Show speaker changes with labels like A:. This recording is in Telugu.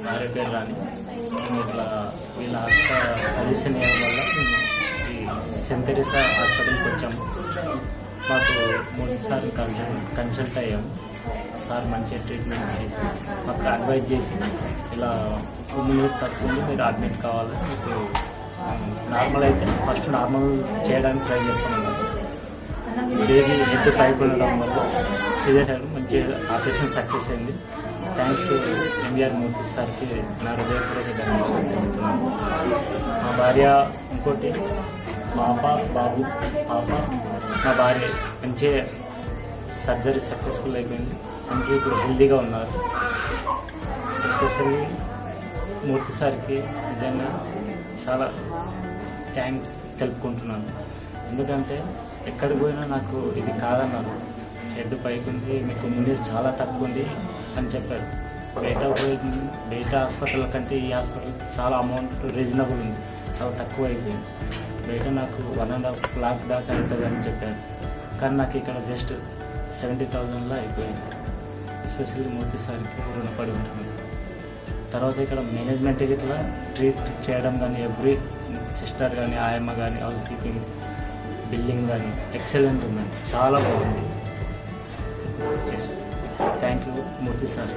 A: భార్య పేరు రాని ఇట్లా వీళ్ళ అక్క సజెషన్ ఇవ్వడం వల్ల మేము ఈ సెయింట్ తెరీసా హాస్పిటల్కి వచ్చాము. మాకు మొదటిసారి కన్సల్ట్ అయ్యాము. సార్ మంచిగా ట్రీట్మెంట్ చేసి మాకు అడ్వైజ్ చేసి ఇలా ముందు తక్కువ మీరు అడ్మిట్ కావాలి, మీకు నార్మల్ అయితే ఫస్ట్ నార్మల్ చేయడానికి ట్రై చేస్తామన్నారు. బేబీ హెడ్ పైపు ఉండడం వల్ల సిజర్ మంచిగా ఆపరేషన్ సక్సెస్ అయింది. థ్యాంక్స్ టు ఎంవీఆర్ మూర్తి సార్కి నా హృదయపూర్వక ధన్యవాదాలు తెలుపుతున్నాను. మా భార్య ఇంకోటి పాప బాబు మా భార్య మంచిగా సర్జరీ సక్సెస్ఫుల్ అయిపోయింది. మంచిగా ఇప్పుడు హెల్తీగా ఉన్నారు. ఎస్పెషల్లీ మూర్తి సార్కి నిజంగా చాలా థ్యాంక్స్ తెలుపుకుంటున్నాను. ఎందుకంటే ఎక్కడికి పోయినా నాకు ఇది కాదన్నారు. హెడ్ పైకి ఉంది, మీకు ముందు చాలా తక్కువ ఉంది అని చెప్పారు. బయట హాస్పిటల్ కంటే ఈ హాస్పిటల్ చాలా అమౌంట్ రీజనబుల్ ఉంది, చాలా తక్కువ అయిపోయింది. బయట నాకు 1.5 lakh దాకా అవుతుంది అని చెప్పారు. కానీ నాకు ఇక్కడ జస్ట్ 70,000లో అయిపోయింది. ఎస్పెషల్లీ మూర్తి సార్కి రుణపడి ఉంటున్నాను. తర్వాత ఇక్కడ మేనేజ్మెంట్ ఇట్లా ట్రీట్ చేయడం కానీ ఎవ్రీ సిస్టర్ కానీ ఆయమ్మ కానీ హౌస్ కీపింగ్ బిల్డింగ్ కానీ ఎక్సలెంట్ ఉందండి, చాలా బాగుంది. Thank you Murthy sir.